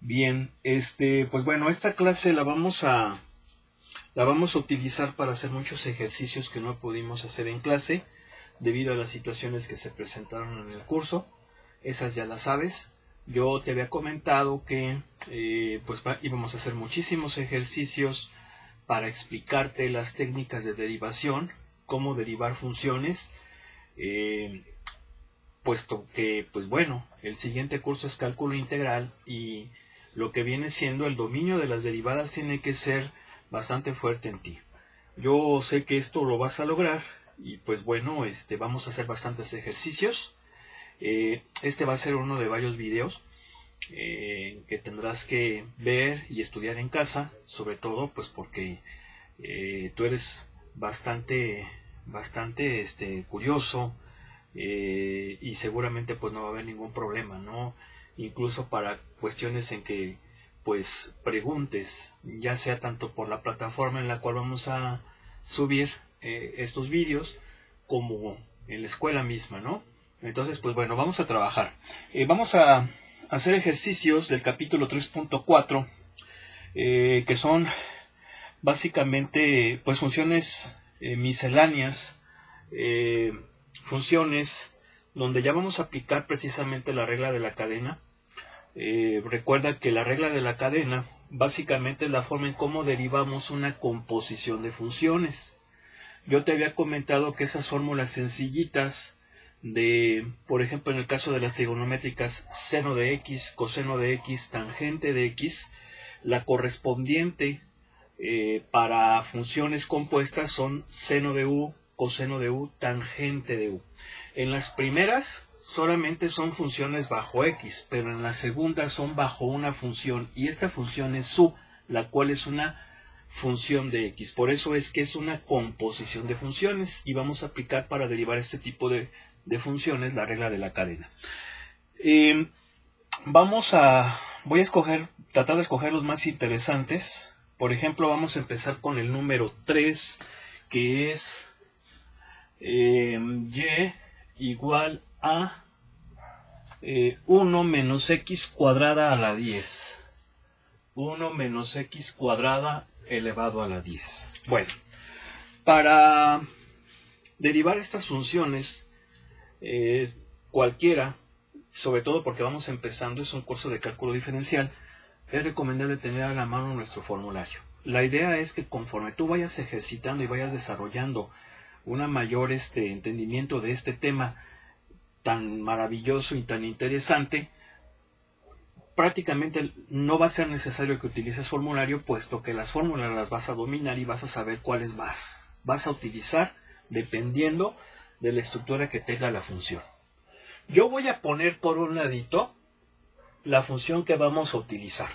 Bien, pues bueno, esta clase la vamos a utilizar para hacer muchos ejercicios que no pudimos hacer en clase debido a las situaciones que se presentaron en el curso. Esas ya las sabes. Yo te había comentado que pues íbamos a hacer muchísimos ejercicios para explicarte las técnicas de derivación, cómo derivar funciones, puesto que, pues bueno, el siguiente curso es cálculo integral y lo que viene siendo el dominio de las derivadas tiene que ser bastante fuerte en ti. Yo sé que esto lo vas a lograr y pues bueno, vamos a hacer bastantes ejercicios. Este va a ser uno de varios videos que tendrás que ver y estudiar en casa, sobre todo pues porque tú eres bastante curioso, y seguramente pues no va a haber ningún problema, ¿no? Incluso para cuestiones en que pues preguntes, ya sea tanto por la plataforma en la cual vamos a subir estos vídeos, como en la escuela misma, ¿no? Entonces pues bueno, vamos a trabajar. Vamos a hacer ejercicios del capítulo 3.4, que son básicamente pues funciones misceláneas, funciones donde ya vamos a aplicar precisamente la regla de la cadena. Recuerda que la regla de la cadena básicamente es la forma en cómo derivamos una composición de funciones. Yo te había comentado que esas fórmulas sencillitas de, por ejemplo, en el caso de las trigonométricas, seno de x, coseno de x, tangente de x, la correspondiente para funciones compuestas son seno de u, coseno de u, tangente de u. En las primeras solamente son funciones bajo x, pero en la segunda son bajo una función, y esta función es u, la cual es una función de x. Por eso es que es una composición de funciones, y vamos a aplicar para derivar este tipo de funciones la regla de la cadena. Voy a tratar de escoger los más interesantes. Por ejemplo, vamos a empezar con el número 3, que es y igual a 1 menos x cuadrada a la 10. 1 menos x cuadrada elevado a la 10. Bueno, para derivar estas funciones, cualquiera, sobre todo porque vamos empezando, es un curso de cálculo diferencial, es recomendable tener a la mano nuestro formulario. La idea es que conforme tú vayas ejercitando y vayas desarrollando un mayor entendimiento de este tema tan maravilloso y tan interesante, prácticamente no va a ser necesario que utilices formulario, puesto que las fórmulas las vas a dominar y vas a saber cuáles vas a utilizar dependiendo de la estructura que tenga la función. Yo voy a poner por un ladito la función que vamos a utilizar.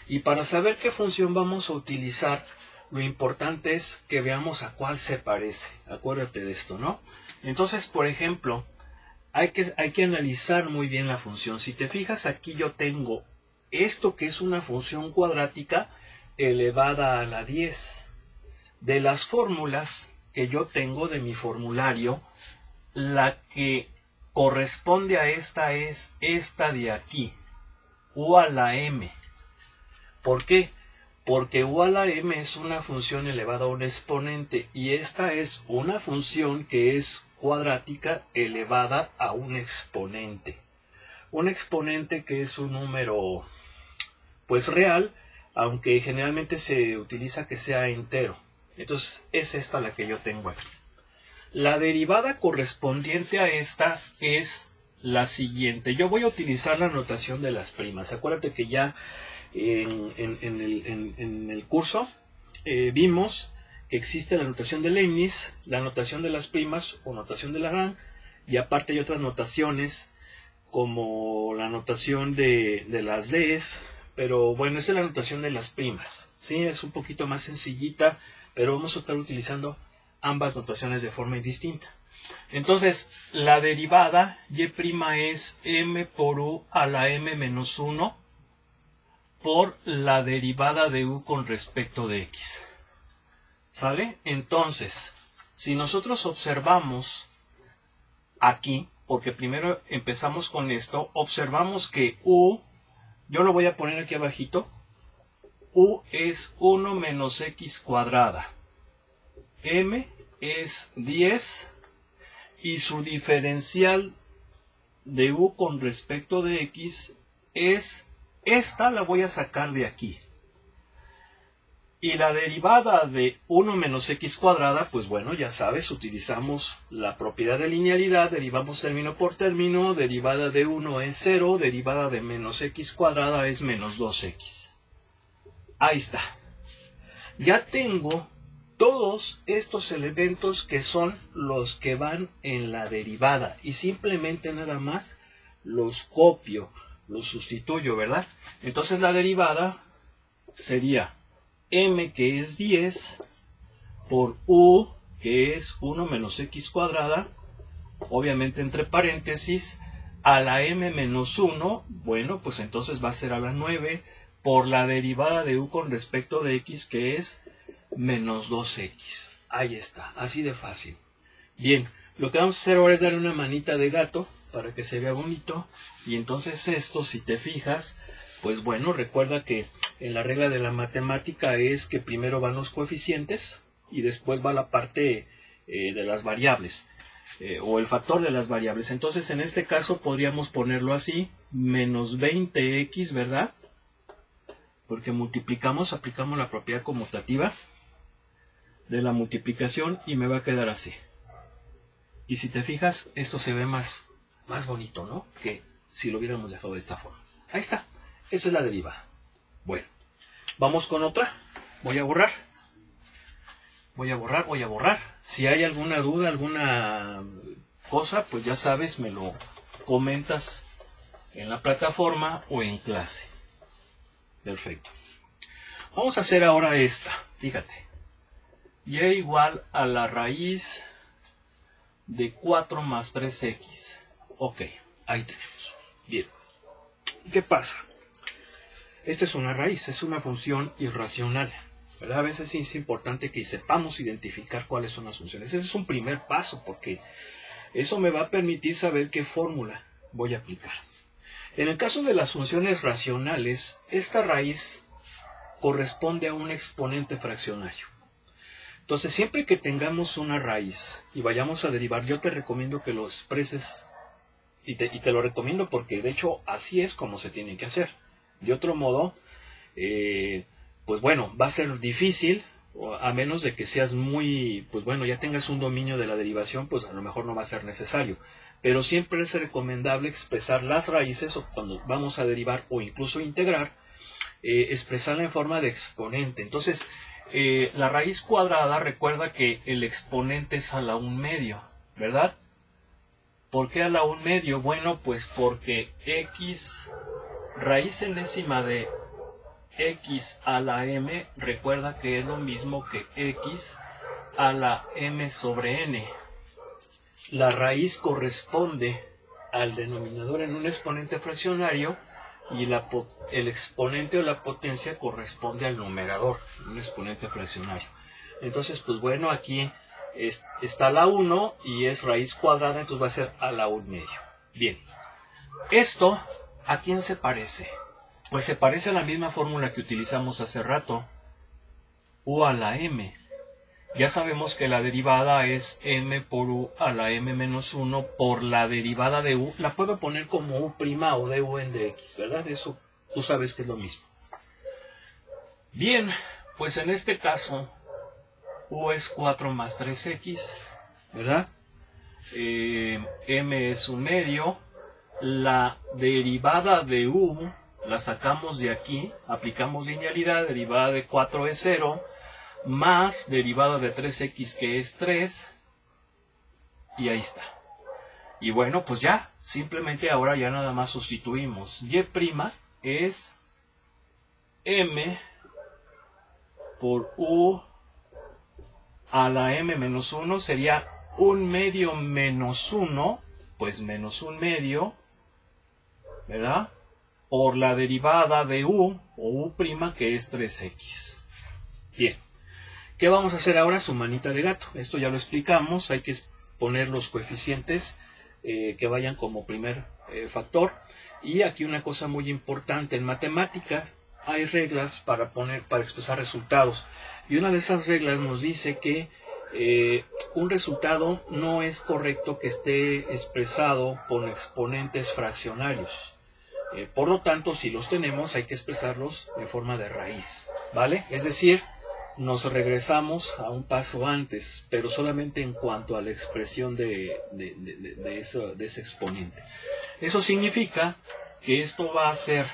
Y para saber qué función vamos a utilizar, lo importante es que veamos a cuál se parece. Acuérdate de esto, ¿no? Entonces, por ejemplo, hay que analizar muy bien la función. Si te fijas, aquí yo tengo esto que es una función cuadrática elevada a la 10. De las fórmulas que yo tengo de mi formulario, la que corresponde a esta es esta de aquí, u a la m. ¿Por qué? Porque u a la m es una función elevada a un exponente, y esta es una función que es cuadrática elevada a un exponente. Un exponente que es un número pues real, aunque generalmente se utiliza que sea entero. Entonces es esta la que yo tengo aquí. La derivada correspondiente a esta es la siguiente. Yo voy a utilizar la notación de las primas. Acuérdate que ya en el curso vimos que existe la notación de Leibniz, la notación de las primas o notación de Lagrange, y aparte hay otras notaciones como la notación de las leyes, pero bueno, esa es la notación de las primas, ¿sí? Es un poquito más sencillita, pero vamos a estar utilizando ambas notaciones de forma indistinta. Entonces, la derivada y' es m por u a la m menos 1 por la derivada de u con respecto de x. ¿Sale? Entonces, si nosotros observamos aquí, porque primero empezamos con esto, observamos que u yo lo voy a poner aquí abajito. U es 1 menos x cuadrada. M es 10 y su diferencial de u con respecto de x es esta, la voy a sacar de aquí. Y la derivada de 1 menos x cuadrada, pues bueno, ya sabes, utilizamos la propiedad de linealidad, derivamos término por término, derivada de 1 es 0, derivada de menos x cuadrada es menos 2x. Ahí está. Ya tengo todos estos elementos que son los que van en la derivada y simplemente nada más los copio, los sustituyo, ¿verdad? Entonces la derivada sería m, que es 10, por u, que es 1 menos x cuadrada, obviamente entre paréntesis, a la m menos 1, bueno, pues entonces va a ser a la 9, por la derivada de u con respecto de x, que es menos 2x. Ahí está, así de fácil. Bien, lo que vamos a hacer ahora es darle una manita de gato para que se vea bonito. Y entonces esto, si te fijas, pues bueno, recuerda que en la regla de la matemática es que primero van los coeficientes y después va la parte de las variables, o el factor de las variables. Entonces en este caso podríamos ponerlo así, menos 20x, ¿verdad? Porque multiplicamos, aplicamos la propiedad conmutativa de la multiplicación y me va a quedar así. Y si te fijas, esto se ve más bonito, ¿no? Que si lo hubiéramos dejado de esta forma. Ahí está, esa es la derivada. Bueno, vamos con otra. Voy a borrar. Voy a borrar. Si hay alguna duda, alguna cosa, pues ya sabes, me lo comentas en la plataforma o en clase. Perfecto. Vamos a hacer ahora esta. Fíjate. Y igual a la raíz de 4 más 3x. Ok, ahí tenemos. Bien. ¿Qué pasa? Esta es una raíz, es una función irracional, ¿verdad? A veces es importante que sepamos identificar cuáles son las funciones. Ese es un primer paso, porque eso me va a permitir saber qué fórmula voy a aplicar. En el caso de las funciones racionales, esta raíz corresponde a un exponente fraccionario. Entonces, siempre que tengamos una raíz y vayamos a derivar, yo te recomiendo que lo expreses, y te lo recomiendo porque de hecho así es como se tiene que hacer. De otro modo, pues bueno, va a ser difícil, a menos de que seas muy, pues bueno, ya tengas un dominio de la derivación, pues a lo mejor no va a ser necesario. Pero siempre es recomendable expresar las raíces, o cuando vamos a derivar o incluso integrar, expresarla en forma de exponente. Entonces, la raíz cuadrada, recuerda que el exponente es a la 1/2, ¿verdad? ¿Por qué a la 1/2? Bueno, pues porque x, raíz enésima de x a la m, recuerda que es lo mismo que x a la m sobre n. La raíz corresponde al denominador en un exponente fraccionario y el exponente o la potencia corresponde al numerador, un exponente fraccionario. Entonces, pues bueno, aquí está la 1 y es raíz cuadrada, entonces va a ser a la 1/2. Bien, esto, ¿a quién se parece? Pues se parece a la misma fórmula que utilizamos hace rato, u a la m. Ya sabemos que la derivada es m por u a la m menos 1 por la derivada de u. La puedo poner como u' o du en dx, ¿verdad? Eso tú sabes que es lo mismo. Bien, pues en este caso u es 4 más 3x, ¿verdad? M es 1/2. La derivada de u la sacamos de aquí, aplicamos linealidad, derivada de 4 es 0, más derivada de 3x que es 3, y ahí está. Y bueno, pues ya, simplemente ahora ya nada más sustituimos. Y' es m por u a la m menos 1, sería 1/2 menos 1, pues menos 1/2, ¿verdad? Por la derivada de u, o u', que es 3x. Bien. ¿Qué vamos a hacer ahora? Su manita de gato. Esto ya lo explicamos. Hay que poner los coeficientes que vayan como primer factor. Y aquí una cosa muy importante, en matemáticas hay reglas para expresar resultados. Y una de esas reglas nos dice que un resultado no es correcto que esté expresado con exponentes fraccionarios. Por lo tanto, si los tenemos, hay que expresarlos en forma de raíz, ¿vale? Es decir, nos regresamos a un paso antes, pero solamente en cuanto a la expresión de ese exponente. Eso significa que esto va a ser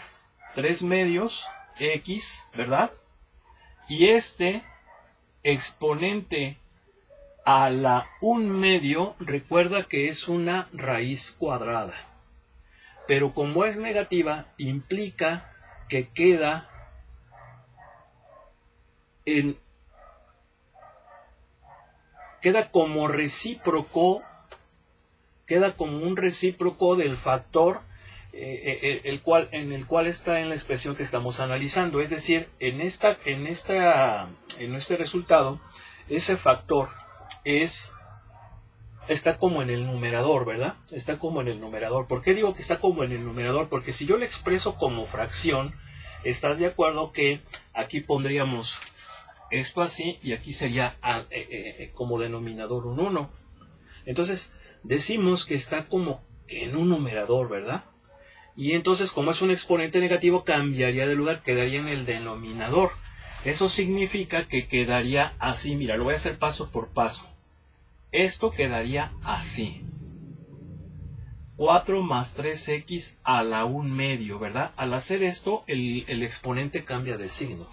3 medios x, ¿verdad? Y este exponente a la 1 medio, recuerda que es una raíz cuadrada. Pero como es negativa, implica que queda como recíproco, queda como un recíproco del factor en el cual está en la expresión que estamos analizando. Es decir, en este resultado, ese factor está como en el numerador, ¿verdad? Está como en el numerador. ¿Por qué digo que está como en el numerador? Porque si yo lo expreso como fracción, ¿estás de acuerdo que aquí pondríamos esto así y aquí sería como denominador un 1? Entonces, decimos que está como en un numerador, ¿verdad? Y entonces, como es un exponente negativo, cambiaría de lugar, quedaría en el denominador. Eso significa que quedaría así. Mira, lo voy a hacer paso por paso. Esto quedaría así. 4 más 3x a la 1 medio, ¿verdad? Al hacer esto, el exponente cambia de signo,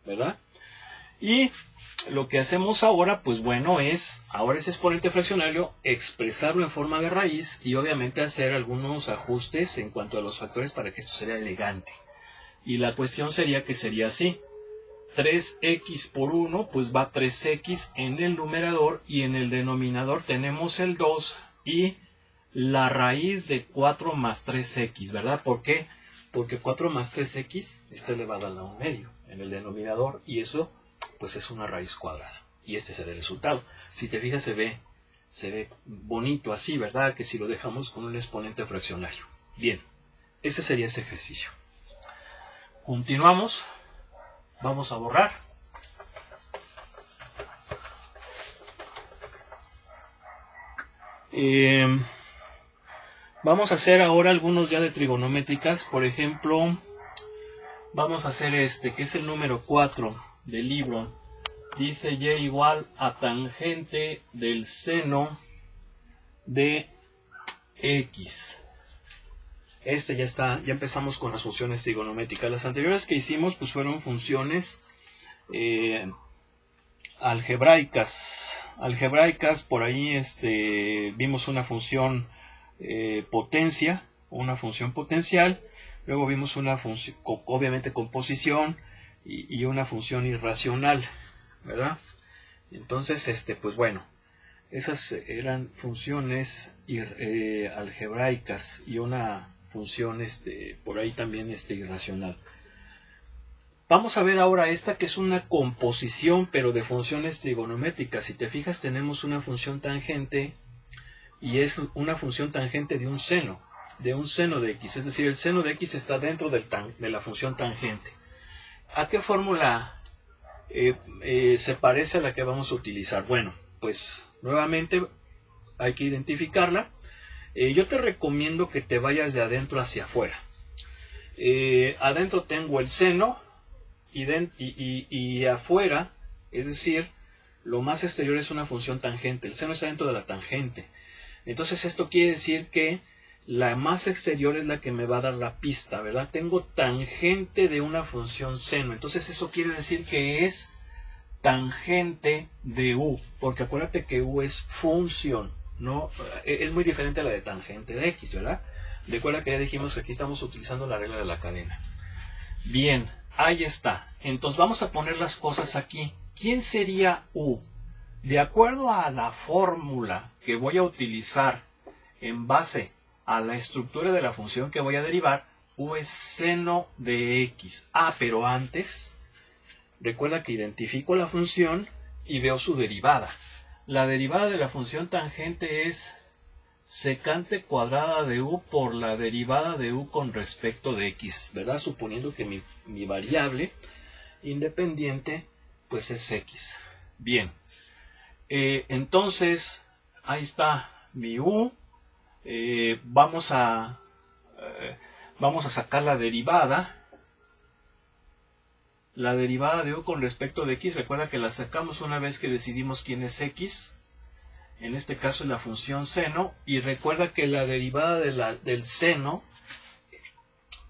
¿verdad? Y lo que hacemos ahora, pues bueno, es ahora ese exponente fraccionario, expresarlo en forma de raíz y obviamente hacer algunos ajustes en cuanto a los factores para que esto sea elegante. Y la cuestión sería que sería así. 3x por 1, pues va 3x en el numerador y en el denominador tenemos el 2 y la raíz de 4 más 3x, ¿verdad? ¿Por qué? Porque 4 más 3x está elevado a la 1 medio en el denominador y eso pues es una raíz cuadrada. Y este será el resultado. Si te fijas se ve bonito así, ¿verdad? Que si lo dejamos con un exponente fraccionario. Bien, ese sería ese ejercicio. Continuamos. Vamos a borrar. Vamos a hacer ahora algunos ya de trigonométricas. Por ejemplo, vamos a hacer este, que es el número 4 del libro. Dice y igual a tangente del seno de x. Este ya está, ya empezamos con las funciones trigonométricas. Las anteriores que hicimos pues fueron funciones algebraicas. Por ahí vimos una función potencia, una función potencial. Luego vimos una función, obviamente composición y una función irracional, ¿verdad? Entonces, pues bueno, esas eran funciones algebraicas y una función por ahí también irracional. Vamos a ver ahora esta que es una composición pero de funciones trigonométricas. Si te fijas tenemos una función tangente y es una función tangente de un seno de x, es decir, el seno de x está dentro de la función tangente. ¿A qué fórmula se parece a la que vamos a utilizar? Bueno, pues nuevamente hay que identificarla. Yo te recomiendo que te vayas de adentro hacia afuera. Adentro tengo el seno y afuera, es decir, lo más exterior es una función tangente. El seno está dentro de la tangente. Entonces esto quiere decir que la más exterior es la que me va a dar la pista, ¿verdad? Tengo tangente de una función seno. Entonces eso quiere decir que es tangente de u, porque acuérdate que u es función, ¿no? Es muy diferente a la de tangente de x, ¿verdad? Recuerda que ya dijimos que aquí estamos utilizando la regla de la cadena. Bien, ahí está. Entonces vamos a poner las cosas aquí. ¿Quién sería u? De acuerdo a la fórmula que voy a utilizar en base a la estructura de la función que voy a derivar, u es seno de x. Pero antes, recuerda que identifico la función y veo su derivada. La derivada de la función tangente es secante cuadrada de u por la derivada de u con respecto de x, ¿verdad? Suponiendo que mi variable independiente pues es x. Bien, entonces ahí está mi u. Vamos a sacar la derivada de u con respecto de x. Recuerda que la sacamos una vez que decidimos quién es x. En este caso es la función seno, y recuerda que la derivada del seno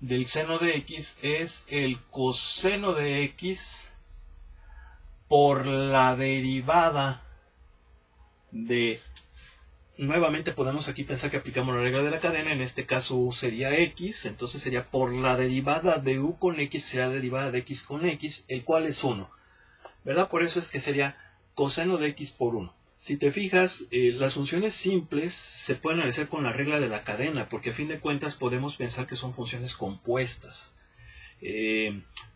de x es el coseno de x por la derivada de... Nuevamente podemos aquí pensar que aplicamos la regla de la cadena. En este caso u sería x, entonces sería por la derivada de u con x, sería la derivada de x con x, el cual es 1, ¿verdad? Por eso es que sería coseno de x por 1. Si te fijas, las funciones simples se pueden analizar con la regla de la cadena, porque a fin de cuentas podemos pensar que son funciones compuestas.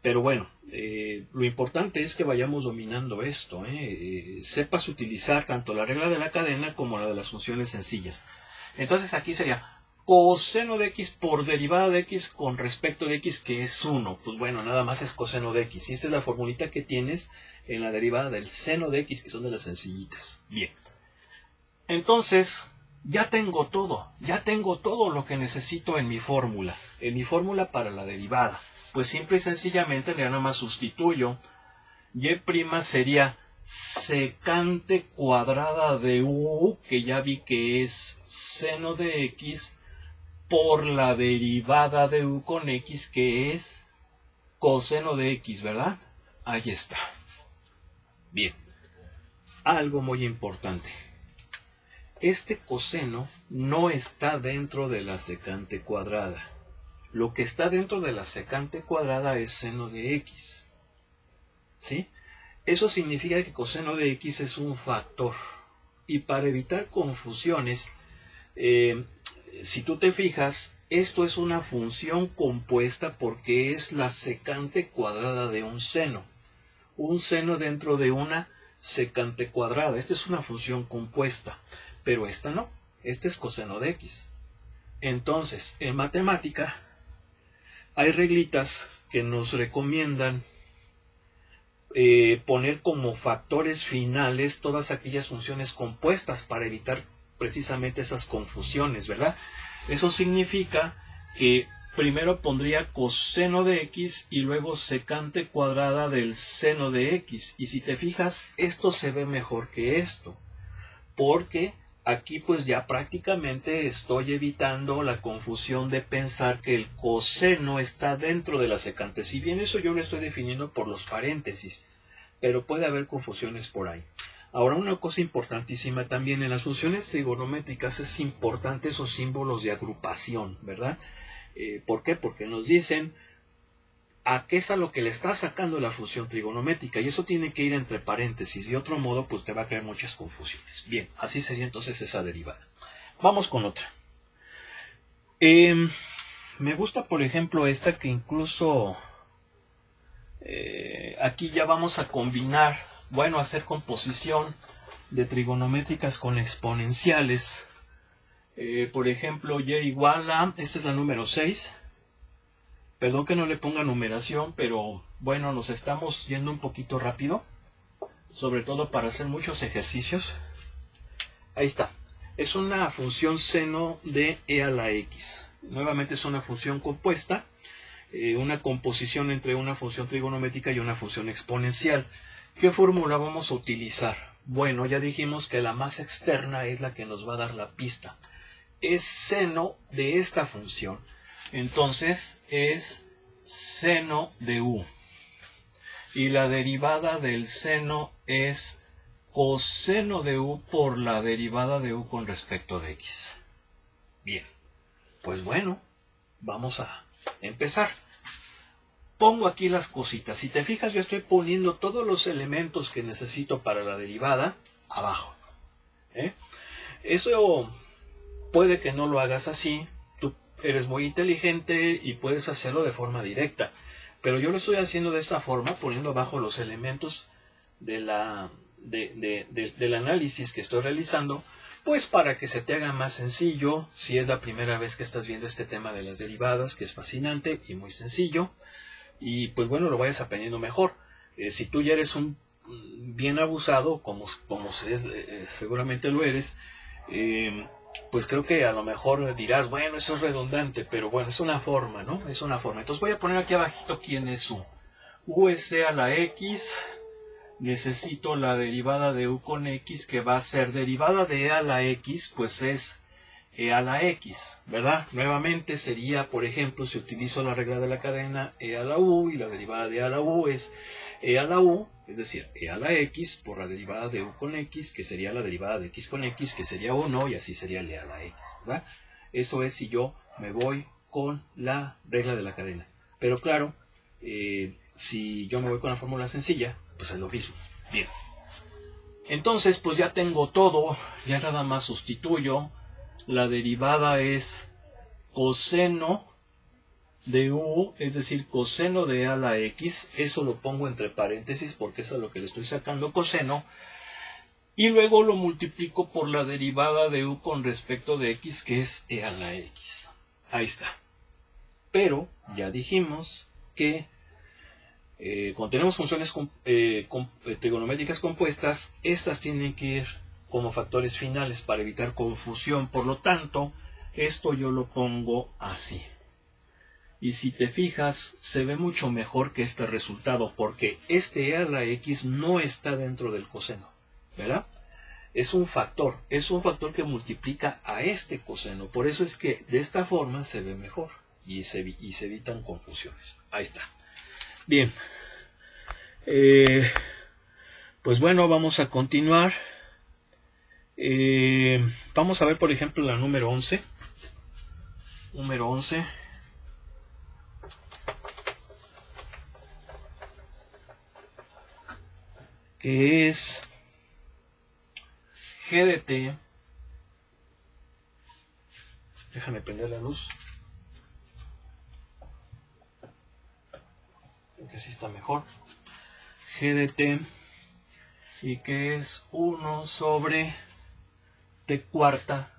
Pero bueno, lo importante es que vayamos dominando esto. Sepas utilizar tanto la regla de la cadena como la de las funciones sencillas. Entonces aquí sería coseno de x por derivada de x con respecto de x, que es 1. Pues bueno, nada más es coseno de x. Y esta es la formulita que tienes en la derivada del seno de x, que son de las sencillitas. Bien. Entonces, ya tengo todo lo que necesito en mi fórmula para la derivada. Pues simple y sencillamente nada más sustituyo. Y' sería secante cuadrada de u, que ya vi que es seno de x, por la derivada de u con x, que es coseno de x, ¿verdad? Ahí está. Bien, algo muy importante. Este coseno no está dentro de la secante cuadrada. Lo que está dentro de la secante cuadrada es seno de x. ¿Sí? Eso significa que coseno de x es un factor. Y para evitar confusiones, si tú te fijas, esto es una función compuesta porque es la secante cuadrada de un seno. Un seno dentro de una secante cuadrada. Esta es una función compuesta, pero esta no. Este es coseno de x. Entonces, en matemática hay reglitas que nos recomiendan poner como factores finales todas aquellas funciones compuestas para evitar precisamente esas confusiones, ¿verdad? Eso significa que primero pondría coseno de x y luego secante cuadrada del seno de x. Y si te fijas, esto se ve mejor que esto, porque aquí pues ya prácticamente estoy evitando la confusión de pensar que el coseno está dentro de la secante. Si bien eso yo lo estoy definiendo por los paréntesis, pero puede haber confusiones por ahí. Ahora, una cosa importantísima también en las funciones trigonométricas es importante esos símbolos de agrupación, ¿verdad? ¿Por qué? Porque nos dicen a qué es a lo que le está sacando la función trigonométrica, y eso tiene que ir entre paréntesis. De otro modo, pues te va a crear muchas confusiones. Bien, así sería entonces esa derivada. Vamos con otra. Me gusta, por ejemplo, esta que incluso aquí ya vamos a combinar, bueno, hacer composición de trigonométricas con exponenciales. Por ejemplo, y igual a, esta es la número 6. Perdón que no le ponga numeración, pero bueno, nos estamos yendo un poquito rápido, sobre todo para hacer muchos ejercicios. Ahí está. Es una función seno de e a la x. Nuevamente es una función compuesta, una composición entre una función trigonométrica y una función exponencial. ¿Qué fórmula vamos a utilizar? Bueno, ya dijimos que la más externa es la que nos va a dar la pista. Es seno de esta función. Entonces es seno de u. Y la derivada del seno es coseno de u por la derivada de u con respecto de x. Bien, pues bueno, vamos a empezar. Pongo aquí las cositas. Si te fijas, yo estoy poniendo todos los elementos que necesito para la derivada abajo. Eso puede que no lo hagas así. Tú eres muy inteligente y puedes hacerlo de forma directa. Pero yo lo estoy haciendo de esta forma, poniendo abajo los elementos del análisis que estoy realizando, pues para que se te haga más sencillo, si es la primera vez que estás viendo este tema de las derivadas, que es fascinante y muy sencillo, y pues bueno, lo vayas aprendiendo mejor. Si tú ya eres un bien abusado, como seguramente lo eres, pues creo que a lo mejor dirás, bueno, eso es redundante, pero bueno, es una forma, ¿no? Es una forma. Entonces voy a poner aquí abajito quién es U. U es C a la X. Necesito la derivada de U con X, que va a ser derivada de E a la X, pues es E a la X, ¿verdad? Nuevamente sería, por ejemplo, si utilizo la regla de la cadena, E a la U, y la derivada de E a la U es E a la U, es decir, E a la X por la derivada de U con X, que sería la derivada de X con X, que sería 1, y así sería el E a la X, ¿verdad? Eso es si yo me voy con la regla de la cadena. Pero claro, si yo me voy con la fórmula sencilla, pues es lo mismo. Bien. Entonces, pues ya tengo todo, ya nada más sustituyo. La derivada es coseno de U, es decir, coseno de E a la X. Eso lo pongo entre paréntesis porque eso es lo que le estoy sacando coseno. Y luego lo multiplico por la derivada de U con respecto de X, que es E a la X. Ahí está. Pero ya dijimos que cuando tenemos funciones trigonométricas compuestas, estas tienen que ir como factores finales para evitar confusión. Por lo tanto, esto yo lo pongo así. Y si te fijas, se ve mucho mejor que este resultado, porque este E a la X no está dentro del coseno, ¿verdad? Es un factor que multiplica a este coseno. Por eso es que de esta forma se ve mejor y se evitan confusiones. Ahí está. Bien, pues bueno, vamos a continuar. Vamos a ver, por ejemplo, la número 11. Número 11. Que es G de T. Déjame prender la luz. Creo que así está mejor. G de T. Y que es 1 sobre T cuarta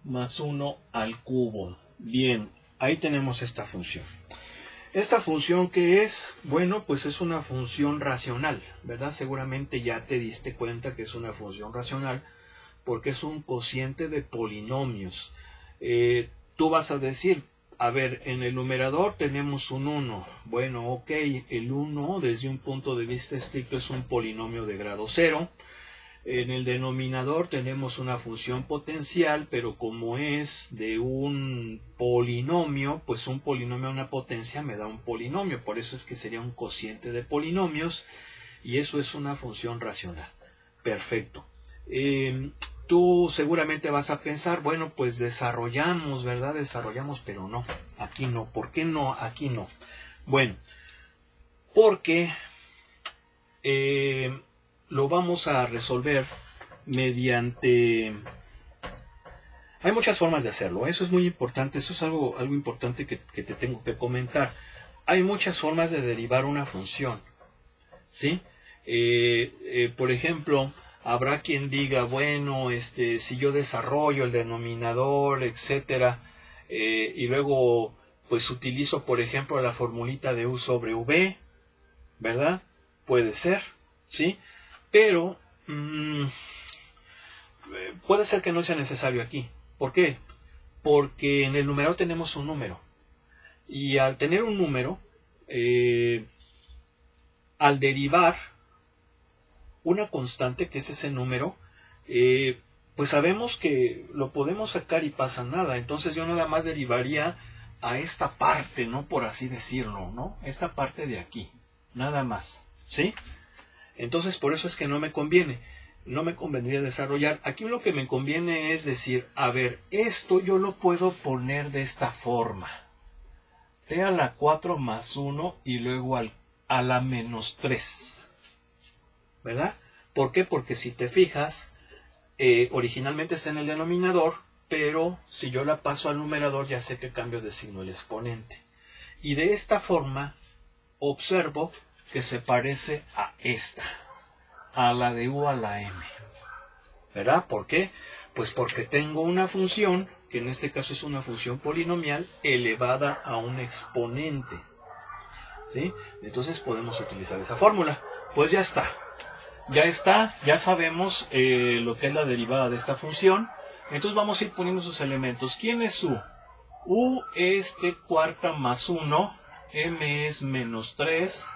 más 1 al cubo. Bien, ahí tenemos esta función. Esta función que es, bueno, pues es una función racional, ¿verdad? Seguramente ya te diste cuenta que es una función racional porque es un cociente de polinomios. Tú vas a decir, a ver, en el numerador tenemos un 1. Bueno, ok, el 1 desde un punto de vista estricto es un polinomio de grado 0. En el denominador tenemos una función potencial, pero como es de un polinomio, pues un polinomio a una potencia me da un polinomio. Por eso es que sería un cociente de polinomios y eso es una función racional. Perfecto. Tú seguramente vas a pensar, bueno, pues desarrollamos, ¿verdad? Desarrollamos, pero no, aquí no. ¿Por qué no? Aquí no. Bueno, porque lo vamos a resolver mediante... Hay muchas formas de hacerlo, eso es muy importante, eso es algo importante que te tengo que comentar. Hay muchas formas de derivar una función, ¿sí? Por ejemplo, habrá quien diga, bueno, si yo desarrollo el denominador, etcétera, y luego pues utilizo, por ejemplo, la formulita de U sobre V, ¿verdad? Puede ser, ¿sí? Pero puede ser que no sea necesario aquí. ¿Por qué? Porque en el numerador tenemos un número. Y al tener un número, al derivar una constante, que es ese número, pues sabemos que lo podemos sacar y pasa nada. Entonces yo nada más derivaría a esta parte, ¿no? Por así decirlo, ¿no? Esta parte de aquí. Nada más, ¿sí? Entonces por eso es que no me conviene. No me convendría desarrollar. Aquí lo que me conviene es decir, a ver, esto yo lo puedo poner de esta forma. T a la 4 más 1 y luego a la menos 3. ¿Verdad? ¿Por qué? Porque si te fijas, originalmente está en el denominador, pero si yo la paso al numerador ya sé que cambio de signo el exponente. Y de esta forma observo que se parece a esta, a la de U a la M. ¿verdad? ¿Por qué? Pues porque tengo una función, que en este caso es una función polinomial, elevada a un exponente. ¿Sí? Entonces podemos utilizar esa fórmula. Pues ya está. Ya sabemos lo que es la derivada de esta función. Entonces vamos a ir poniendo sus elementos. ¿Quién es U? U es t cuarta más 1, m es menos 3,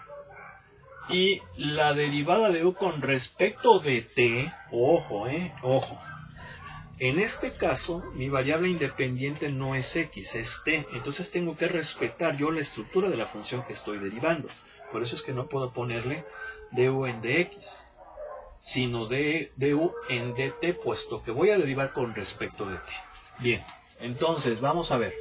y la derivada de U con respecto de t, ojo, ojo. En este caso, mi variable independiente no es x, es t. Entonces tengo que respetar yo la estructura de la función que estoy derivando. Por eso es que no puedo ponerle du en dx, sino du en dt, puesto que voy a derivar con respecto de t. Bien, entonces vamos a ver.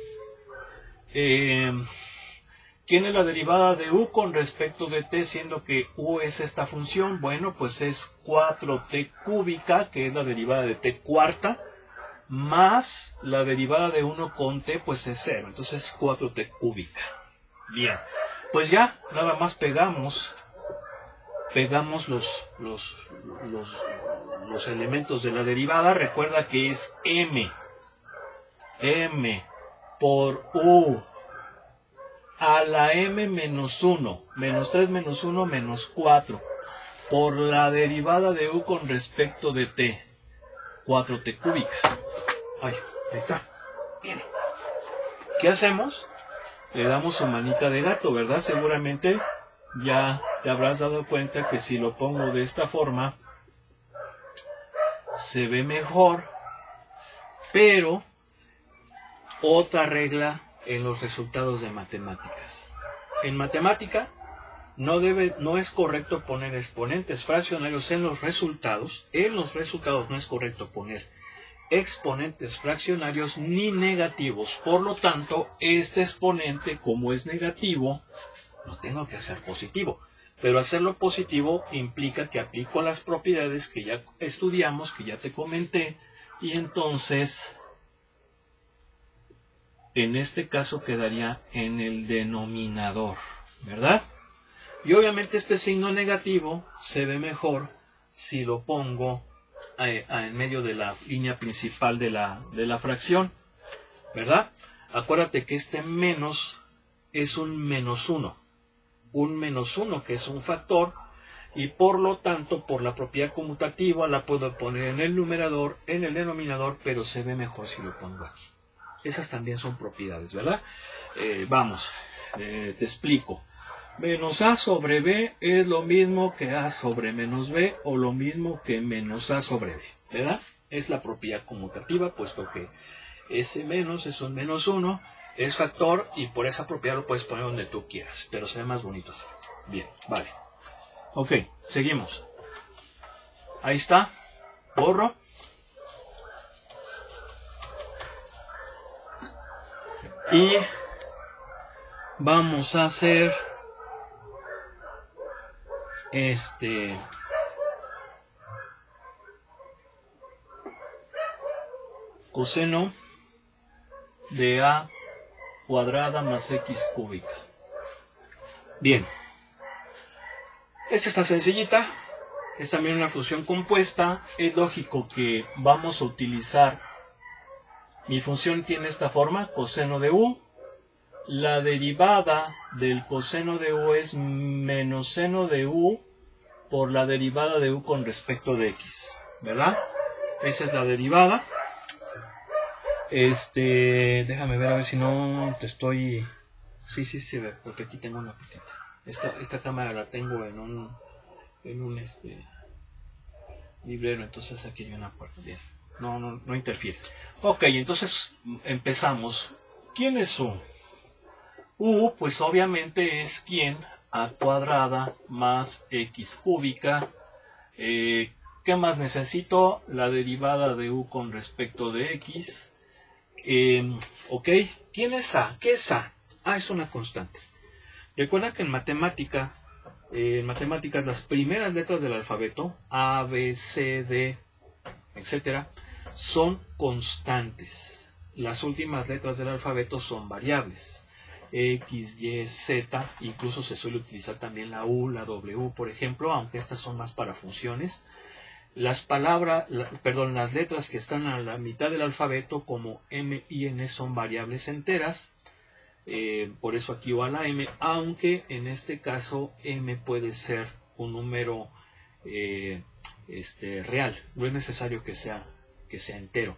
¿Quién es la derivada de u con respecto de t, siendo que u es esta función? Bueno, pues es 4t cúbica, que es la derivada de t cuarta, más la derivada de 1 con t, pues es 0. Entonces 4t cúbica. Bien, pues ya, nada más pegamos los elementos de la derivada. Recuerda que es m por u a la m menos 1, menos 3 menos 1 menos 4, por la derivada de u con respecto de t, 4t cúbica. Ahí está. Bien. ¿Qué hacemos? Le damos su manita de gato, ¿verdad? Seguramente ya te habrás dado cuenta que si lo pongo de esta forma, se ve mejor, pero otra regla en los resultados de matemáticas. En matemática no es correcto poner exponentes fraccionarios en los resultados. En los resultados no es correcto poner exponentes fraccionarios ni negativos. Por lo tanto, este exponente, como es negativo, lo tengo que hacer positivo. Pero hacerlo positivo implica que aplico las propiedades que ya estudiamos, que ya te comenté, y entonces en este caso quedaría en el denominador, ¿verdad? Y obviamente este signo negativo se ve mejor si lo pongo en medio de la línea principal de la fracción, ¿verdad? Acuérdate que este menos es un menos 1. Un menos 1 que es un factor, y por lo tanto, por la propiedad conmutativa, la puedo poner en el numerador, en el denominador, pero se ve mejor si lo pongo aquí. Esas también son propiedades, ¿verdad? Te explico. Menos a sobre b es lo mismo que a sobre menos b, o lo mismo que menos a sobre b, ¿verdad? Es la propiedad conmutativa, puesto que ese menos es un menos 1, es factor, y por esa propiedad lo puedes poner donde tú quieras, pero se ve más bonito así. Bien, vale. Ok, seguimos. Ahí está. Borro. Y vamos a hacer coseno de a cuadrada más x cúbica. Bien, esta está sencillita, es también una función compuesta. Es lógico que vamos a utilizar, mi función tiene esta forma, coseno de u, la derivada del coseno de u es menos seno de u por la derivada de u con respecto de x, ¿verdad? Esa es la derivada. Déjame ver a ver si no te estoy... Sí, ve, porque aquí tengo una puntita. Esta cámara la tengo en un librero, entonces aquí hay una puerta. Bien, no interfiere. Ok, entonces empezamos. ¿Quién es U? U, pues obviamente es quién, a cuadrada más x cúbica. ¿Qué más necesito? La derivada de u con respecto de x. Ok, ¿quién es a? ¿Qué es a? A es una constante. Recuerda que en matemáticas las primeras letras del alfabeto, A, B, C, D, etcétera, son constantes. Las últimas letras del alfabeto son variables. X, Y, Z, incluso se suele utilizar también la U, la W, por ejemplo, aunque estas son más para funciones. Las palabras, las letras que están a la mitad del alfabeto, como M y N, son variables enteras. Por eso aquí va la M, aunque en este caso M puede ser un número real. No es necesario que sea entero.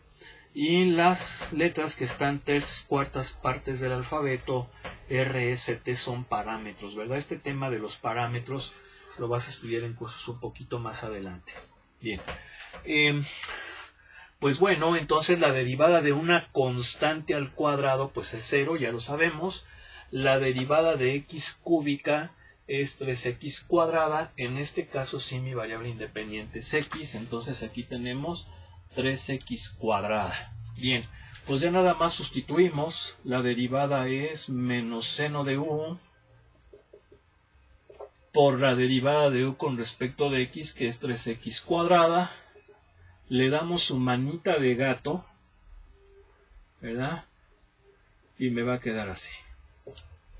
Y las letras que están cuartas partes del alfabeto, R, S, T, son parámetros, ¿verdad? Este tema de los parámetros lo vas a estudiar en cursos un poquito más adelante. Bien. Pues bueno, entonces la derivada de una constante al cuadrado pues es 0, ya lo sabemos. La derivada de x cúbica es 3x cuadrada. En este caso sí mi variable independiente es x, entonces aquí tenemos 3x cuadrada. Bien, pues ya nada más sustituimos. La derivada es menos seno de u por la derivada de u con respecto de x, que es 3x cuadrada. Le damos su manita de gato, ¿verdad? Y me va a quedar así.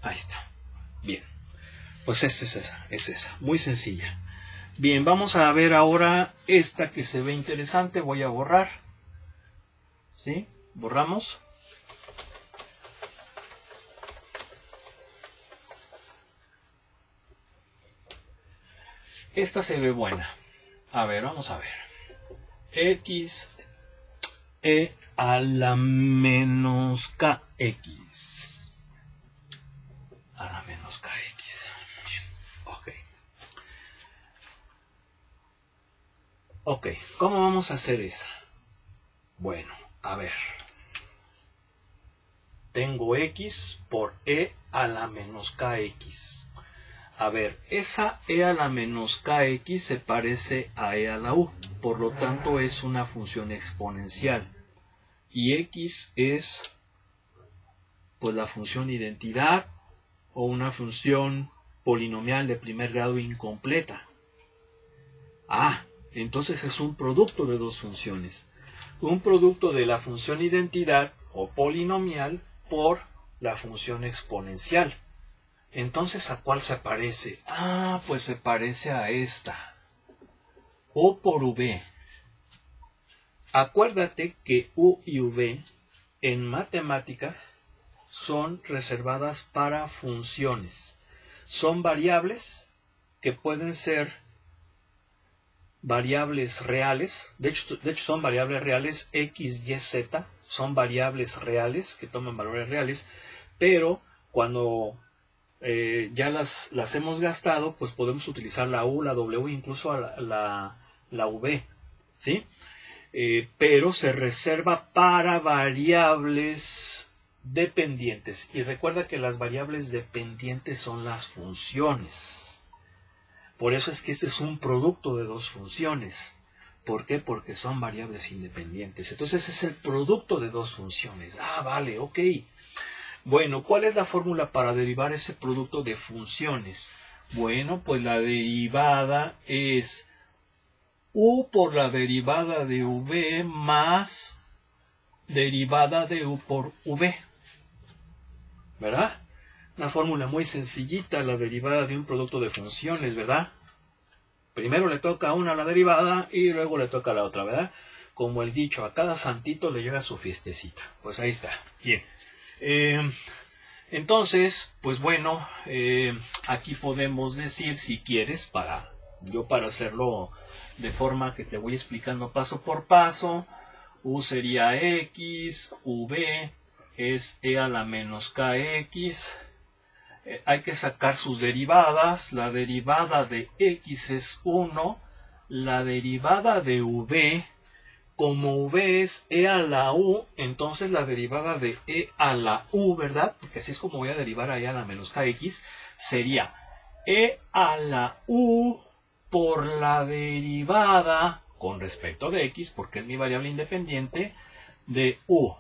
Ahí está. Bien. Pues es esa. Muy sencilla. Bien, vamos a ver ahora esta que se ve interesante. Voy a borrar. ¿Sí? Borramos. Esta se ve buena. A ver, vamos a ver. X e a la menos kx. A la menos kx. Ok. Ok, ¿cómo vamos a hacer esa? Bueno, a ver. Tengo x por e a la menos kx. A ver, esa e a la menos kx se parece a e a la u, por lo tanto es una función exponencial. Y x es pues la función identidad o una función polinomial de primer grado incompleta. Ah, entonces es un producto de dos funciones. Un producto de la función identidad o polinomial por la función exponencial. Entonces, ¿a cuál se parece? Ah, pues se parece a esta. O por v. Acuérdate que u y v en matemáticas son reservadas para funciones. Son variables que pueden ser variables reales. De hecho son variables reales. X, Y, Z son variables reales que toman valores reales. Pero cuando ya las hemos gastado, pues podemos utilizar la U, la W, incluso la V, ¿sí? Pero se reserva para variables dependientes. Y recuerda que las variables dependientes son las funciones. Por eso es que este es un producto de dos funciones. ¿Por qué? Porque son variables independientes. Entonces es el producto de dos funciones. Ah, vale, ok. Bueno, ¿cuál es la fórmula para derivar ese producto de funciones? Bueno, pues la derivada es u por la derivada de v más derivada de u por v. ¿Verdad? Una fórmula muy sencillita, la derivada de un producto de funciones, ¿verdad? Primero le toca a una la derivada y luego le toca a la otra, ¿verdad? Como el dicho, a cada santito le llega su fiestecita. Pues ahí está. Bien. Entonces, pues bueno, aquí podemos decir, si quieres, para hacerlo de forma que te voy explicando paso por paso, u sería x, v es e a la menos kx, hay que sacar sus derivadas, la derivada de x es 1, la derivada de v, como v es e a la u, entonces la derivada de e a la u, ¿verdad? Porque así es como voy a derivar a e a la menos kx, sería e a la u por la derivada con respecto de x, porque es mi variable independiente, de u.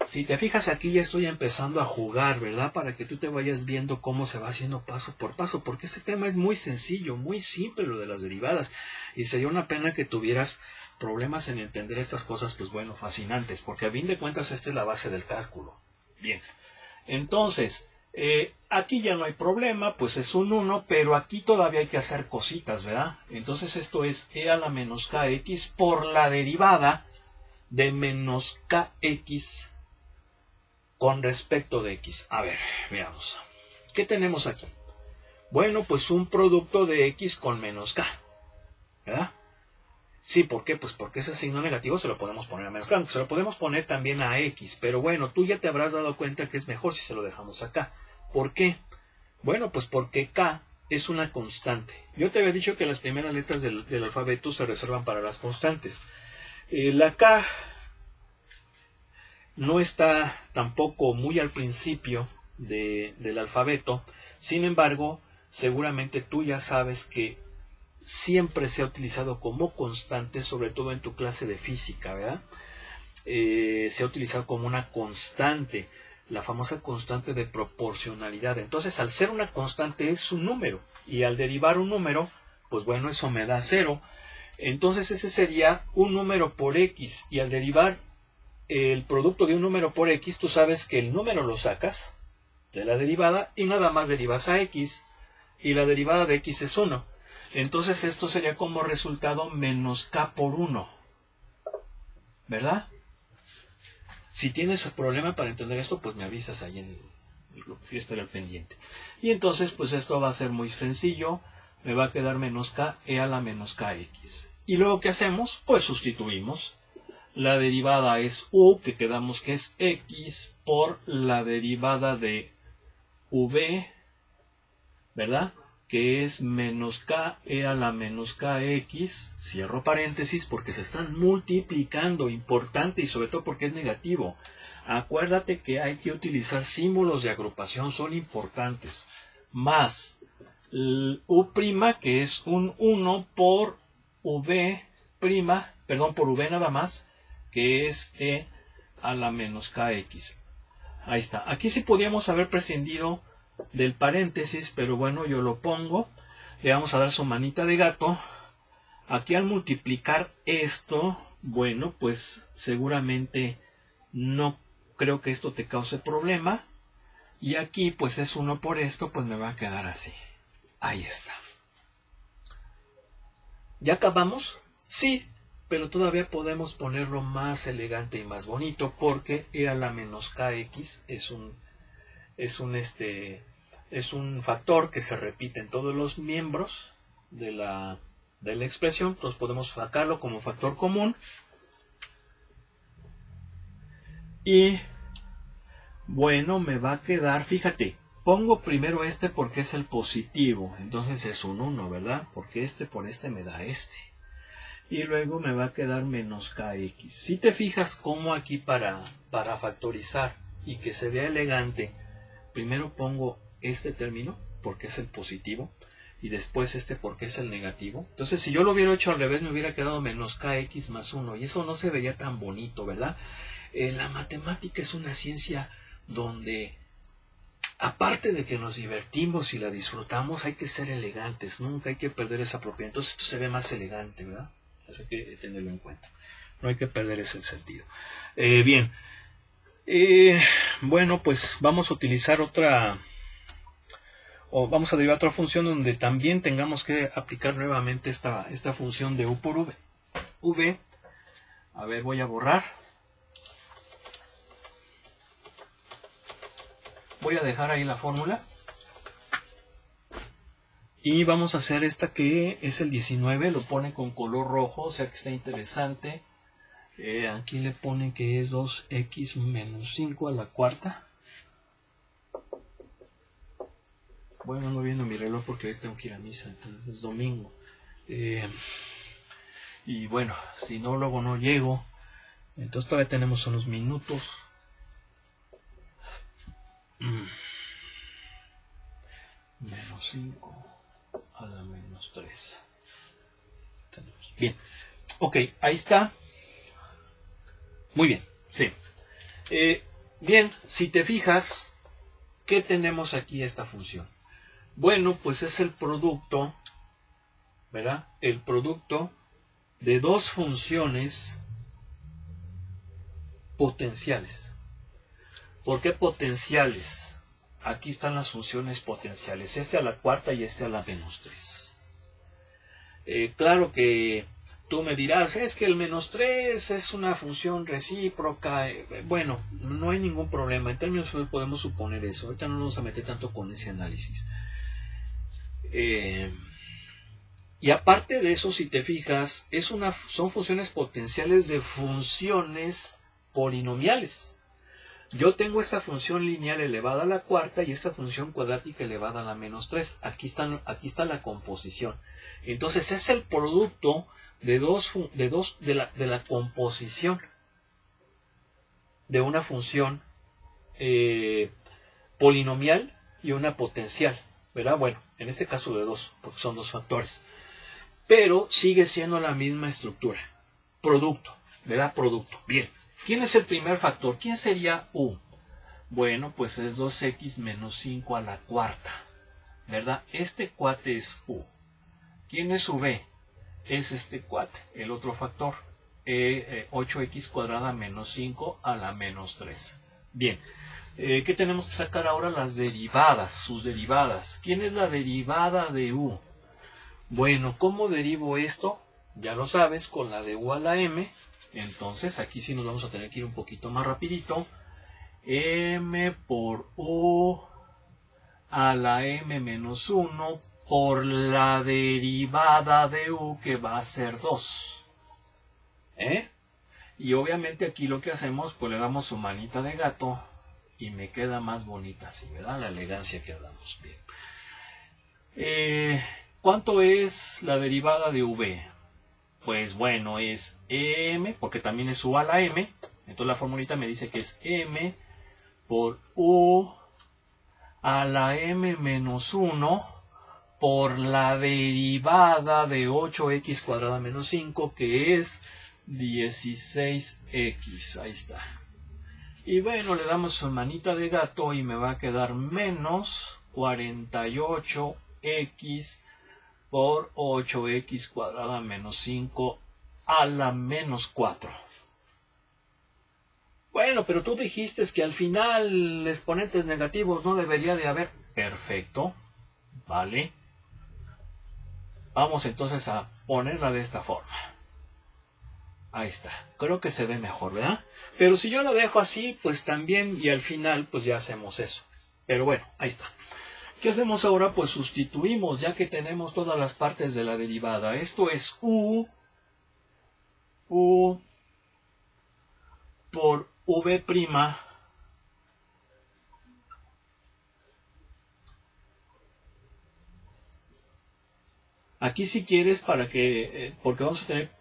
Si te fijas aquí ya estoy empezando a jugar, ¿verdad? Para que tú te vayas viendo cómo se va haciendo paso por paso, porque este tema es muy sencillo, muy simple lo de las derivadas, y sería una pena que tuvieras problemas en entender estas cosas, pues bueno, fascinantes, porque a fin de cuentas esta es la base del cálculo. Bien, entonces, Aquí ya no hay problema, pues es un 1, pero aquí todavía hay que hacer cositas, ¿verdad? Entonces esto es e a la menos kx por la derivada de menos kx con respecto de x. A ver, veamos. ¿Qué tenemos aquí? Bueno, pues un producto de x con menos k, ¿verdad? Sí, ¿por qué? Pues porque ese signo negativo se lo podemos poner a menos k, se lo podemos poner también a x, pero bueno, tú ya te habrás dado cuenta que es mejor si se lo dejamos acá. ¿Por qué? Bueno, pues porque k es una constante. Yo te había dicho que las primeras letras del alfabeto se reservan para las constantes. La k no está tampoco muy al principio del alfabeto, sin embargo, seguramente tú ya sabes que siempre se ha utilizado como constante, sobre todo en tu clase de física, ¿verdad? Se ha utilizado como una constante, la famosa constante de proporcionalidad. Entonces, al ser una constante es un número, y al derivar un número, pues bueno, eso me da 0. Entonces ese sería un número por x, y al derivar el producto de un número por x, tú sabes que el número lo sacas de la derivada y nada más derivas a x, y la derivada de x es 1. Entonces esto sería como resultado menos k por 1, ¿verdad? Si tienes problema para entender esto, pues me avisas ahí en el grupo, yo estaré al pendiente. Y entonces pues esto va a ser muy sencillo, me va a quedar menos k e a la menos kx. Y luego ¿qué hacemos? Pues sustituimos. La derivada es u, que quedamos que es x, por la derivada de v, ¿verdad? Que es menos k e a la menos kx, cierro paréntesis porque se están multiplicando, importante, y sobre todo porque es negativo. Acuérdate que hay que utilizar símbolos de agrupación, son importantes. Más u', que es un 1 por v', por v nada más, que es e a la menos kx. Ahí está. Aquí sí podíamos haber prescindido del paréntesis, pero bueno, yo lo pongo. Le vamos a dar su manita de gato. Aquí al multiplicar esto, bueno, pues seguramente no creo que esto te cause problema. Y aquí pues es 1 por esto, pues me va a quedar así. Ahí está. ¿Ya acabamos? Sí, pero todavía podemos ponerlo más elegante y más bonito, porque e a la menos kx es un factor que se repite en todos los miembros de la expresión. Entonces podemos sacarlo como factor común. Y bueno, me va a quedar, fíjate, pongo primero este porque es el positivo, entonces es un 1, ¿verdad? Porque este por este me da este. Y luego me va a quedar menos kx. Si te fijas cómo aquí para factorizar y que se vea elegante, primero pongo este término porque es el positivo y después este porque es el negativo. Entonces si yo lo hubiera hecho al revés me hubiera quedado menos kx más 1 y eso no se vería tan bonito, ¿verdad? La matemática es una ciencia donde, aparte de que nos divertimos y la disfrutamos, hay que ser elegantes, nunca hay que perder esa propiedad. Entonces esto se ve más elegante, ¿verdad? Eso hay que tenerlo en cuenta. No hay que perder ese sentido. Bien. Bueno, pues vamos a utilizar vamos a derivar otra función donde también tengamos que aplicar nuevamente esta función de u por v. V, a ver, voy a borrar. Voy a dejar ahí la fórmula. Y vamos a hacer esta que es el 19, lo pone con color rojo, o sea que está interesante. Aquí le ponen que es 2x menos 5 a la cuarta. Bueno, no viendo mi reloj porque hoy tengo que ir a misa, entonces es domingo. Y bueno, si no, luego no llego. Entonces todavía tenemos unos minutos. Menos 5 a la menos 3. Bien, ok, ahí está. Muy bien, sí. Bien, si te fijas, ¿qué tenemos aquí esta función? Bueno, pues es el producto, ¿verdad? El producto de dos funciones potenciales. ¿Por qué potenciales? aquí están las funciones potenciales, este a la cuarta y este a la menos 3. Claro que tú me dirás, es que el menos 3 es una función recíproca. Bueno, no hay ningún problema, en términos podemos suponer eso, ahorita no nos vamos a meter tanto con ese análisis. Y aparte de eso, si te fijas, son funciones potenciales de funciones polinomiales. Yo tengo esta función lineal elevada a la cuarta y esta función cuadrática elevada a la menos 3. Aquí está la composición. Entonces es el producto de la composición de una función polinomial y una potencial, ¿verdad? Bueno, en este caso de 2, porque son 2 factores. Pero sigue siendo la misma estructura. Producto, ¿verdad? Producto. Bien. ¿Quién es el primer factor? ¿Quién sería u? Bueno, pues es 2x menos 5 a la cuarta, ¿verdad? Este cuate es u. ¿Quién es v? Es este cuate, el otro factor. 8x cuadrada menos 5 a la menos 3. Bien. ¿Qué tenemos que sacar ahora? Las derivadas, sus derivadas. ¿Quién es la derivada de u? Bueno, ¿cómo derivo esto? Ya lo sabes, con la de u a la m. Entonces, aquí sí nos vamos a tener que ir un poquito más rapidito. M por u a la m menos 1 por la derivada de u, que va a ser 2. Y obviamente aquí lo que hacemos, pues le damos su manita de gato y me queda más bonita así, ¿verdad? La elegancia que hablamos. Bien. ¿Cuánto es la derivada de v? Pues bueno, es m, porque también es u a la m. Entonces la formulita me dice que es m por u a la m menos 1 por la derivada de 8x cuadrada menos 5, que es 16x. Ahí está. Y bueno, le damos su manita de gato y me va a quedar menos 48x por 8x cuadrada menos 5 a la menos 4. Bueno, pero tú dijiste que al final exponentes negativos no debería de haber. Perfecto. Vale. Vamos entonces a ponerla de esta forma. Ahí está. Creo que se ve mejor, ¿verdad? Pero si yo lo dejo así, pues también, y al final, pues ya hacemos eso. Pero bueno, ahí está. ¿Qué hacemos ahora? Pues sustituimos, ya que tenemos todas las partes de la derivada. Esto es u por v'. Aquí si quieres, para que, porque vamos a tener,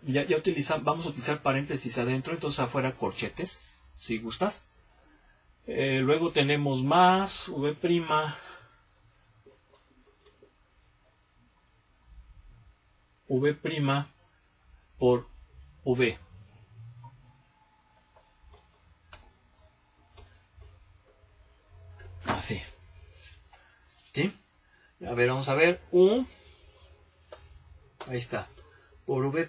vamos a utilizar paréntesis adentro, entonces afuera corchetes, si gustas. Luego tenemos más v'. V' por v. Así. ¿Sí? A ver, vamos a ver. U. Ahí está. Por v'.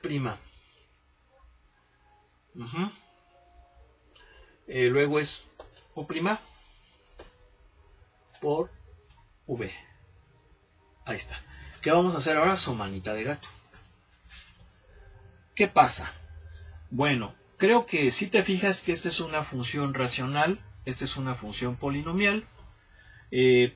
Luego es u' por v. Ahí está. ¿Qué vamos a hacer ahora? Su manita de gato. ¿Qué pasa? Bueno, creo que si te fijas que esta es una función racional, esta es una función polinomial,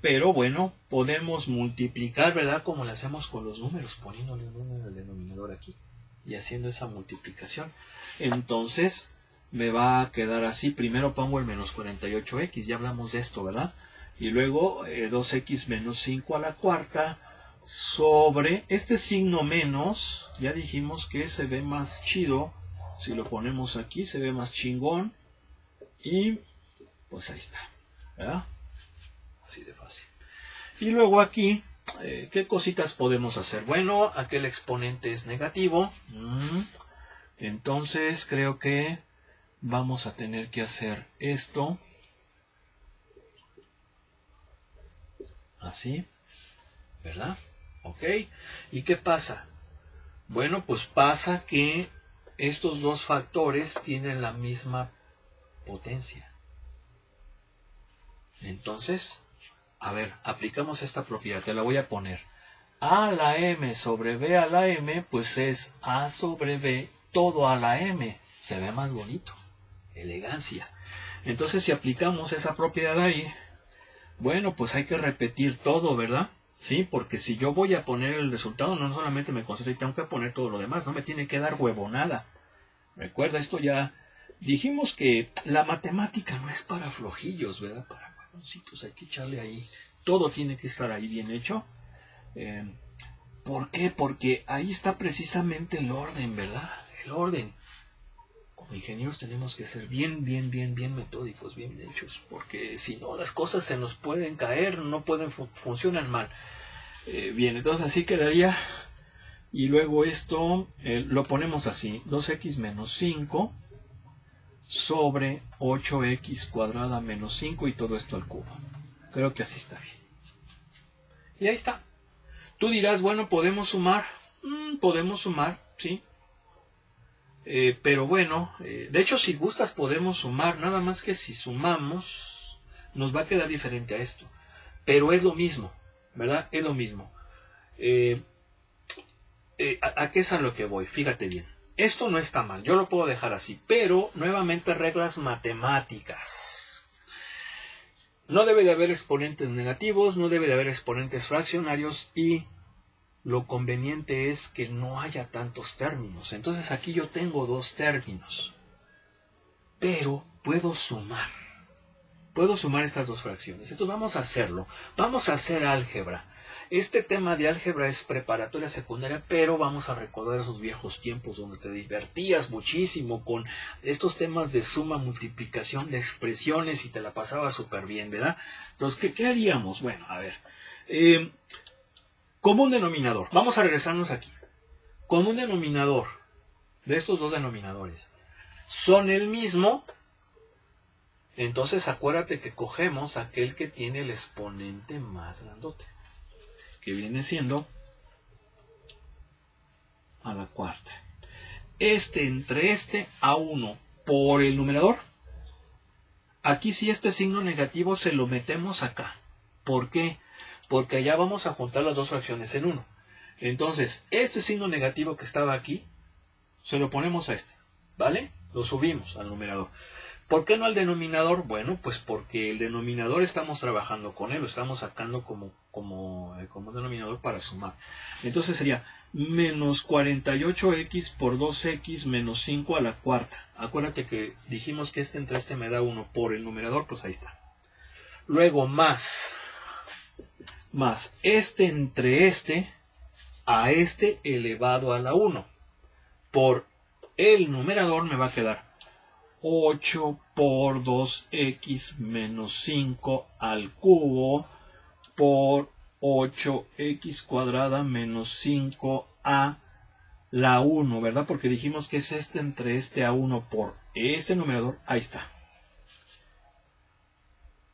pero bueno, podemos multiplicar, ¿verdad? Como le hacemos con los números, poniéndole un número en el denominador aquí y haciendo esa multiplicación. Entonces, me va a quedar así. Primero pongo el menos 48x, ya hablamos de esto, ¿verdad? Y luego 2x menos 5 a la cuarta sobre este signo menos. Ya dijimos que se ve más chido si lo ponemos aquí, se ve más chingón. Y pues ahí está, ¿verdad? Así de fácil. Y luego aquí, ¿qué cositas podemos hacer? Bueno, aquel exponente es negativo. Entonces creo que vamos a tener que hacer esto. Así, ¿verdad? Ok. ¿Y qué pasa? Bueno, pues pasa que estos dos factores tienen la misma potencia. Entonces, A ver, aplicamos esta propiedad, te la voy a poner. A a la m sobre b a la m, pues es a sobre b todo a la m. Se ve más bonito. Elegancia. Entonces, si aplicamos esa propiedad ahí, bueno, pues hay que repetir todo, ¿verdad? Sí, porque si yo voy a poner el resultado, no solamente me concentro y tengo que poner todo lo demás, no me tiene que dar huevonada. Recuerda, esto ya dijimos que la matemática no es para flojillos, ¿verdad? Para huevoncitos, hay que echarle ahí. Todo tiene que estar ahí bien hecho. ¿Por qué? Porque ahí está precisamente el orden, ¿verdad? El orden. Como ingenieros tenemos que ser bien metódicos, bien hechos, porque si no las cosas se nos pueden caer, no pueden funcionan mal. Bien, entonces así quedaría, y luego esto lo ponemos así, 2x menos 5 sobre 8x cuadrada menos 5 y todo esto al cubo. Creo que así está bien. Y ahí está. Tú dirás, bueno, ¿podemos sumar? Podemos sumar, sí. Pero bueno, de hecho si gustas podemos sumar, nada más que si sumamos nos va a quedar diferente a esto. Pero es lo mismo, ¿verdad? Es lo mismo. ¿A qué es a lo que voy? Fíjate bien. Esto no está mal, yo lo puedo dejar así, pero nuevamente reglas matemáticas. No debe de haber exponentes negativos, no debe de haber exponentes fraccionarios y lo conveniente es que no haya tantos términos. Entonces aquí yo tengo dos términos, pero puedo sumar. Puedo sumar estas dos fracciones. Entonces vamos a hacerlo. Vamos a hacer álgebra. Este tema de álgebra es preparatoria secundaria, pero vamos a recordar esos viejos tiempos donde te divertías muchísimo con estos temas de suma, multiplicación de expresiones y te la pasabas súper bien, ¿verdad? Entonces, ¿qué haríamos? Bueno, a ver. Común denominador. Vamos a regresarnos aquí. Común denominador de estos dos denominadores son el mismo. Entonces acuérdate que cogemos aquel que tiene el exponente más grandote, que viene siendo a la cuarta. Entre a 1 por el numerador. Aquí sí este signo negativo se lo metemos acá. ¿Por qué? Porque allá vamos a juntar las dos fracciones en 1. Entonces, este signo negativo que estaba aquí, se lo ponemos a este, ¿vale? Lo subimos al numerador. ¿Por qué no al denominador? Bueno, pues porque el denominador estamos trabajando con él, lo estamos sacando como denominador para sumar. Entonces sería menos 48x por 2x menos 5 a la cuarta. Acuérdate que dijimos que entre este me da 1 por el numerador, pues ahí está. Luego más entre a este elevado a la 1. Por el numerador me va a quedar 8 por 2x menos 5 al cubo por 8x cuadrada menos 5 a la 1, ¿verdad? Porque dijimos que es entre a 1 por ese numerador. Ahí está.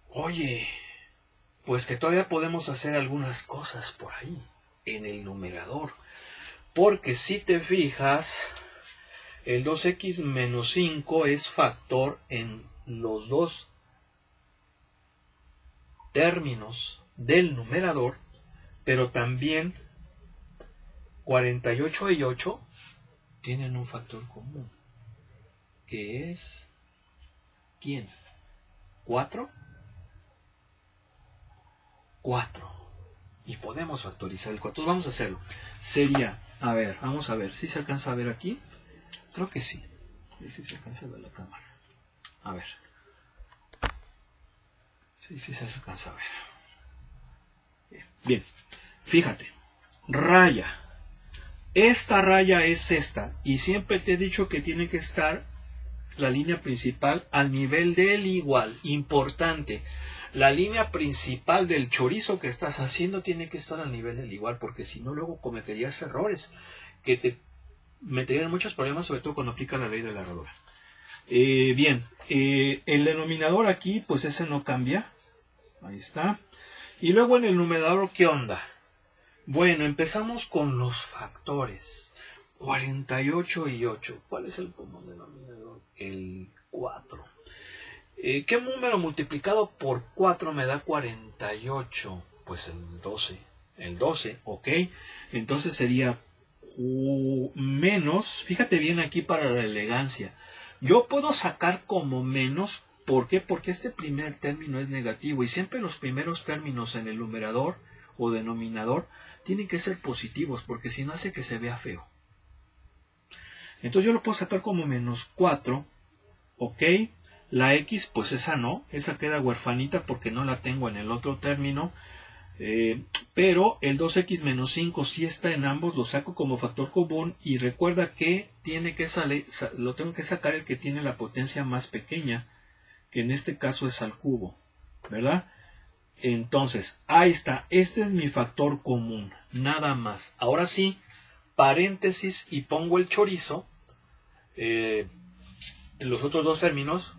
Oye, pues que todavía podemos hacer algunas cosas por ahí, en el numerador. Porque si te fijas, el 2x menos 5 es factor en los dos términos del numerador, pero también 48 y 8 tienen un factor común, que es, ¿quién? 4. 4. Y podemos factorizar el 4. Vamos a hacerlo. Sería, a ver, vamos a ver, ¿sí se alcanza a ver aquí? Creo que sí. Sí se alcanza a ver la cámara. A ver. Sí se alcanza a ver. Bien. Fíjate. Raya. Esta raya es esta. Y siempre te he dicho que tiene que estar la línea principal al nivel del igual. Importante. La línea principal del chorizo que estás haciendo tiene que estar al nivel del igual, porque si no luego cometerías errores que te meterían muchos problemas, sobre todo cuando aplica la ley de la herradura. Bien, el denominador aquí, pues ese no cambia. Ahí está. Y luego en el numerador, ¿qué onda? Bueno, empezamos con los factores. 48 y 8. ¿Cuál es el común denominador? El 4. ¿Qué número multiplicado por 4 me da 48? Pues el 12. El 12, ok. Entonces sería menos, fíjate bien aquí para la elegancia. Yo puedo sacar como menos, ¿por qué? Porque este primer término es negativo y siempre los primeros términos en el numerador o denominador tienen que ser positivos, porque si no hace que se vea feo. Entonces yo lo puedo sacar como menos 4, ok. La X, pues esa no, esa queda huerfanita porque no la tengo en el otro término. Pero el 2x menos 5 sí está en ambos, lo saco como factor común y recuerda que tiene que lo tengo que sacar el que tiene la potencia más pequeña, que en este caso es al cubo, ¿verdad? Entonces, ahí está, este es mi factor común, nada más. Ahora sí, paréntesis y pongo el chorizo en los otros dos términos,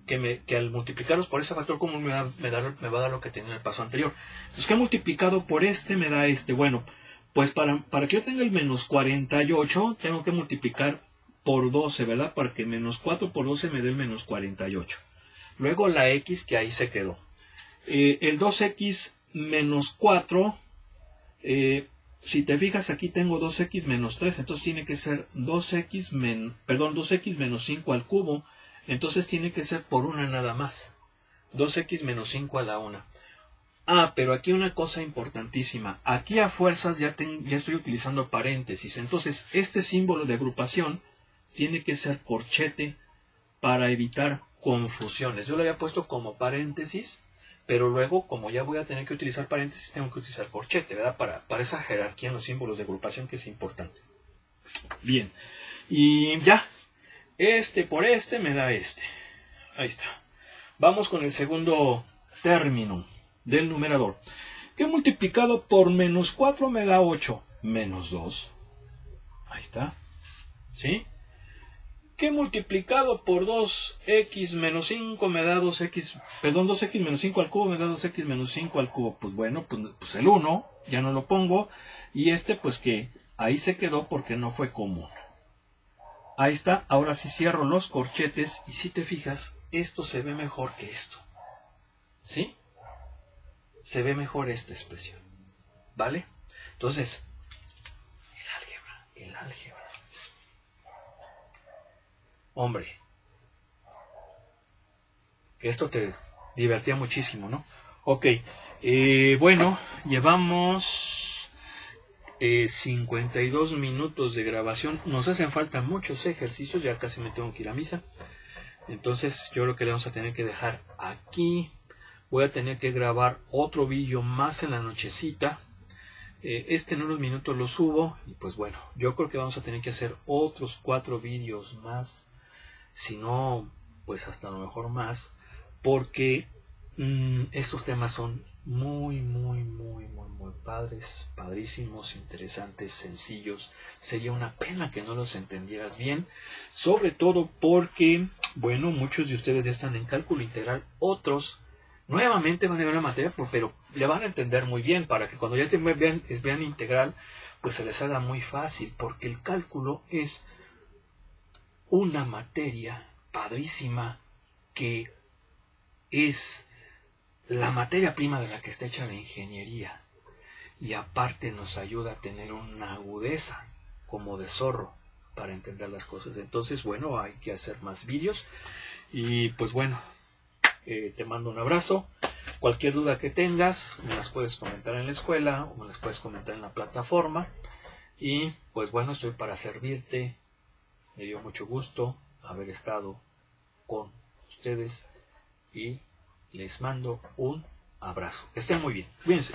que al multiplicarlos por ese factor común me va a dar lo que tenía en el paso anterior. Entonces, que multiplicado por este me da este. Bueno, pues para que yo tenga el menos 48, tengo que multiplicar por 12, ¿verdad? Para que menos 4 por 12 me dé el menos 48. Luego la X, que ahí se quedó. El 2X menos 4, si te fijas aquí tengo 2X menos 3, entonces tiene que ser 2X menos 5 al cubo. Entonces tiene que ser por una nada más. 2x menos 5 a la 1. Ah, pero aquí una cosa importantísima. Aquí a fuerzas ya estoy utilizando paréntesis. Entonces este símbolo de agrupación tiene que ser corchete para evitar confusiones. Yo lo había puesto como paréntesis, pero luego como ya voy a tener que utilizar paréntesis tengo que utilizar corchete, ¿verdad? Para esa jerarquía en los símbolos de agrupación que es importante. Bien. Y ya. Este por este me da este. Ahí está. Vamos con el segundo término del numerador. Que multiplicado por menos 4 me da 8. Menos 2. Ahí está. ¿Sí? Que multiplicado por 2x menos 5 me da 2x menos 5 al cubo me da 2x menos 5 al cubo. Pues bueno, pues el 1 ya no lo pongo. Y este pues que ahí se quedó porque no fue común. Ahí está, ahora sí cierro los corchetes y si te fijas, esto se ve mejor que esto. ¿Sí? Se ve mejor esta expresión. ¿Vale? Entonces, el álgebra. Hombre, que esto te divertía muchísimo, ¿no? Ok, bueno, llevamos 52 minutos de grabación. Nos hacen falta muchos ejercicios, ya casi me tengo que ir a misa. Entonces yo creo que le vamos a tener que dejar aquí. Voy a tener que grabar otro vídeo más en la nochecita. En unos minutos lo subo. Y pues bueno, yo creo que vamos a tener que hacer otros 4 vídeos más. Si no, pues hasta a lo mejor más. Porque estos temas son muy padres, padrísimos, interesantes, sencillos. Sería una pena que no los entendieras bien, sobre todo porque, bueno, muchos de ustedes ya están en cálculo integral, otros nuevamente van a ver la materia, pero le van a entender muy bien, para que cuando ya vean integral, pues se les haga muy fácil, porque el cálculo es una materia padrísima que es la materia prima de la que está hecha la ingeniería. Y aparte nos ayuda a tener una agudeza como de zorro para entender las cosas. Entonces, bueno, hay que hacer más vídeos. Y pues bueno, te mando un abrazo. Cualquier duda que tengas, me las puedes comentar en la escuela o me las puedes comentar en la plataforma. Y pues bueno, estoy para servirte. Me dio mucho gusto haber estado con ustedes y les mando un abrazo. Que estén muy bien. Cuídense.